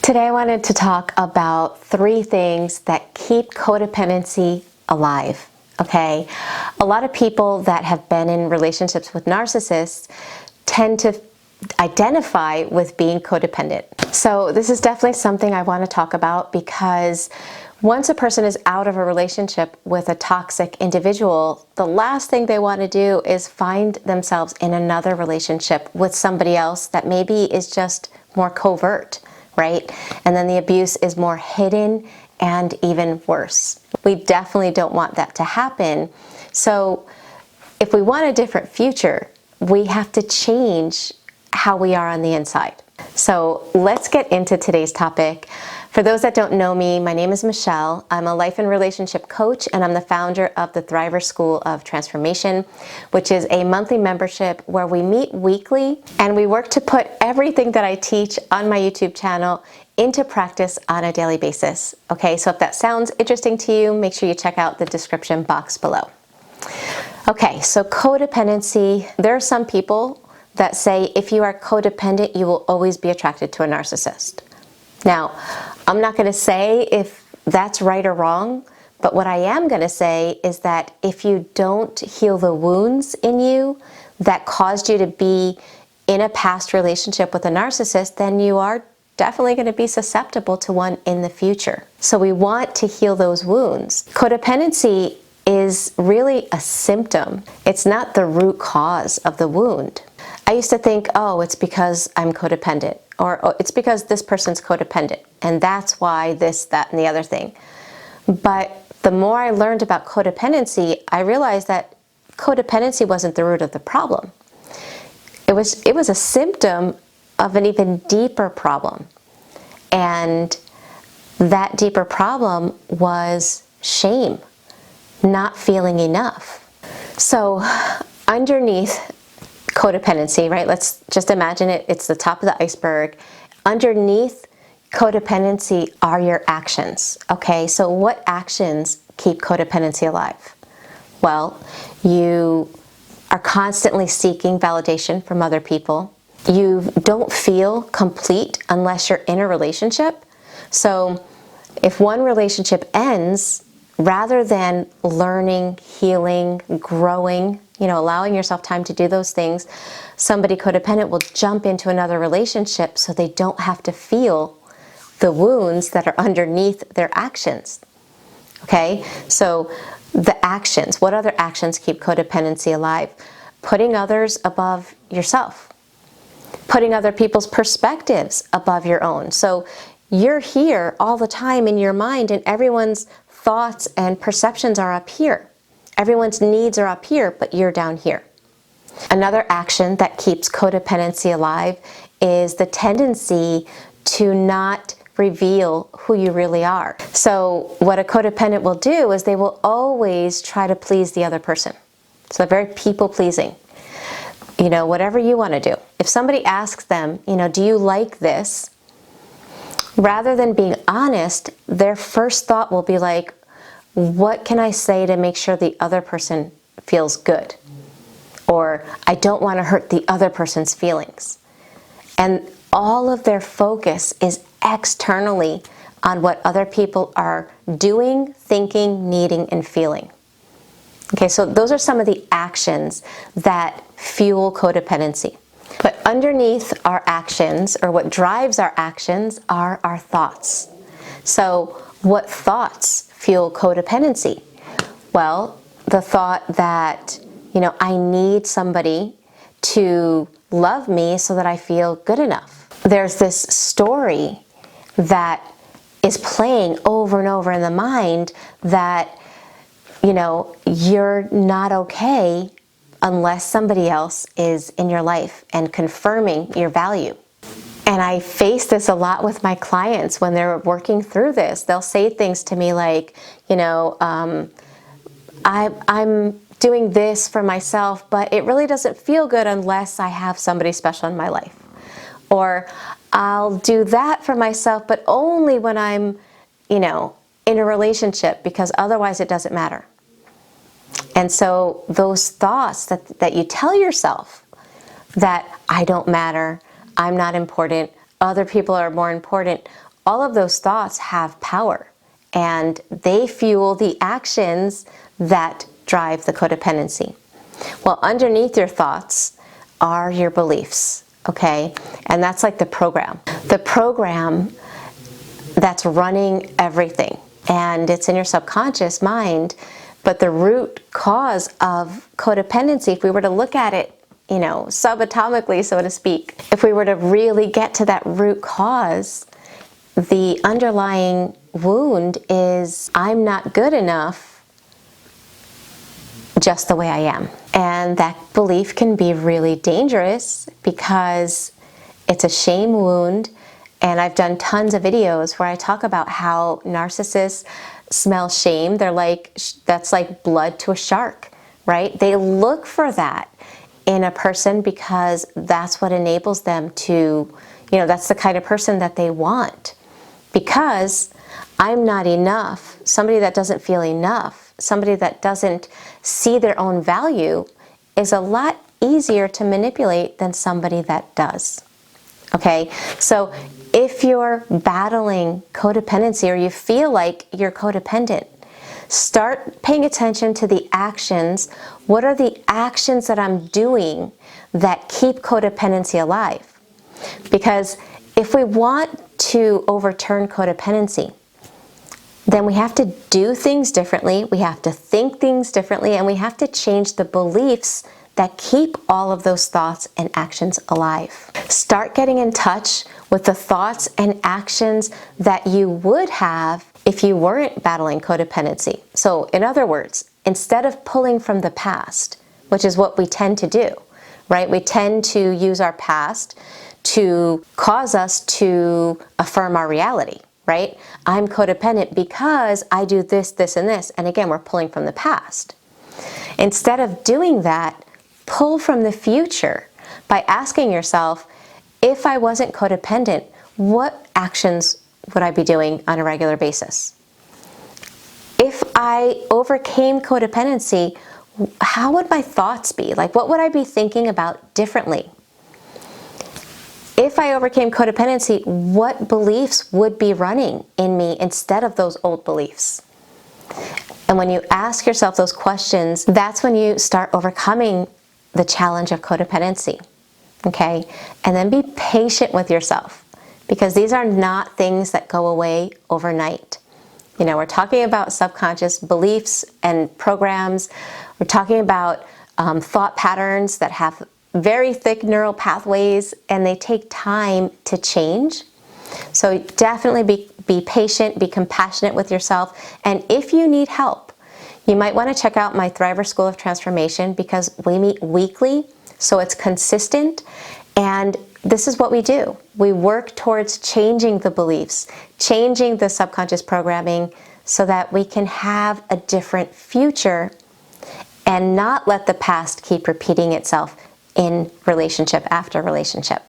Today I wanted to talk about 3 things that keep codependency alive, okay? A lot of people that have been in relationships with narcissists tend to identify with being codependent. So this is definitely something I want to talk about because once a person is out of a relationship with a toxic individual, the last thing they want to do is find themselves in another relationship with somebody else that maybe is just more covert, right? And then the abuse is more hidden and even worse. We definitely don't want that to happen. So if we want a different future, we have to change how we are on the inside. So let's get into today's topic. For those that don't know me, my name is Michele. I'm a life and relationship coach, and I'm the founder of the Thriver School of Transformation, which is a monthly membership where we meet weekly and we work to put everything that I teach on my YouTube channel into practice on a daily basis. Okay, so if that sounds interesting to you, make sure you check out the description box below. Okay, so codependency. There are some people that say if you are codependent, you will always be attracted to a narcissist. Now, I'm not going to say if that's right or wrong, but what I am going to say is that if you don't heal the wounds in you that caused you to be in a past relationship with a narcissist, then you are definitely going to be susceptible to one in the future. So we want to heal those wounds. Codependency is really a symptom. It's not the root cause of the wound. I used to think, oh, it's because I'm codependent, or oh, it's because this person's codependent, and that's why this, that, and the other thing. But the more I learned about codependency, I realized that codependency wasn't the root of the problem. It was a symptom of an even deeper problem. And that deeper problem was shame, not feeling enough. So underneath codependency, right? Let's just imagine it's the top of the iceberg. Underneath codependency are your actions, okay? So what actions keep codependency alive? Well, you are constantly seeking validation from other people. You don't feel complete unless you're in a relationship. So if one relationship ends, rather than learning, healing, growing, allowing yourself time to do those things, somebody codependent will jump into another relationship so they don't have to feel the wounds that are underneath their actions. Okay? So the actions, what other actions keep codependency alive? Putting others above yourself. Putting other people's perspectives above your own. So you're here all the time in your mind, and everyone's thoughts and perceptions are up here. Everyone's needs are up here, but you're down here. Another action that keeps codependency alive is the tendency to not reveal who you really are. So what a codependent will do is they will always try to please the other person. So they're very people-pleasing. Whatever you want to do. If somebody asks them, do you like this? Rather than being honest, their first thought will be like, what can I say to make sure the other person feels good? Or I don't want to hurt the other person's feelings. And all of their focus is externally on what other people are doing, thinking, needing, and feeling. Okay, so those are some of the actions that fuel codependency. But underneath our actions, or what drives our actions, are our thoughts. So what thoughts fuel codependency? Well, the thought that, I need somebody to love me so that I feel good enough. There's this story that is playing over and over in the mind that, you're not okay unless somebody else is in your life and confirming your value. And I face this a lot with my clients when they're working through this. They'll say things to me like, I'm doing this for myself, but it really doesn't feel good unless I have somebody special in my life. Or I'll do that for myself, but only when I'm, in a relationship, because otherwise it doesn't matter. And so those thoughts that you tell yourself, that I don't matter, I'm not important, other people are more important, all of those thoughts have power, and they fuel the actions that drive the codependency. Well, underneath your thoughts are your beliefs, okay? And that's like the program. The program that's running everything. And it's in your subconscious mind, but the root cause of codependency, if we were to look at it, you know, subatomically, so to speak, if we were to really get to that root cause, the underlying wound is, I'm not good enough just the way I am. And that belief can be really dangerous because it's a shame wound. And I've done tons of videos where I talk about how narcissists smell shame. They're like, that's like blood to a shark, right? They look for that in a person because that's what enables them to, you know, that's the kind of person that they want. Because I'm not enough, somebody that doesn't feel enough, somebody that doesn't see their own value is a lot easier to manipulate than somebody that does. Okay, so if you're battling codependency or you feel like you're codependent, start paying attention to the actions. What are the actions that I'm doing that keep codependency alive? Because if we want to overturn codependency, then we have to do things differently, we have to think things differently, and we have to change the beliefs that keep all of those thoughts and actions alive. Start getting in touch with the thoughts and actions that you would have if you weren't battling codependency. So in other words, instead of pulling from the past, which is what we tend to do, right? We tend to use our past to cause us to affirm our reality, right? I'm codependent because I do this, this, and this. And again, we're pulling from the past. Instead of doing that, pull from the future by asking yourself, if I wasn't codependent, what actions would I be doing on a regular basis? If I overcame codependency, how would my thoughts be? Like, what would I be thinking about differently? If I overcame codependency, what beliefs would be running in me instead of those old beliefs? And when you ask yourself those questions, that's when you start overcoming the challenge of codependency, okay? And then be patient with yourself, because these are not things that go away overnight. You know, we're talking about subconscious beliefs and programs. We're talking about thought patterns that have very thick neural pathways, and they take time to change. So definitely be patient, be compassionate with yourself. And if you need help, you might want to check out my Thriver School of Transformation, because we meet weekly, so it's consistent. And this is what we do. We work towards changing the beliefs, changing the subconscious programming, so that we can have a different future and not let the past keep repeating itself in relationship after relationship.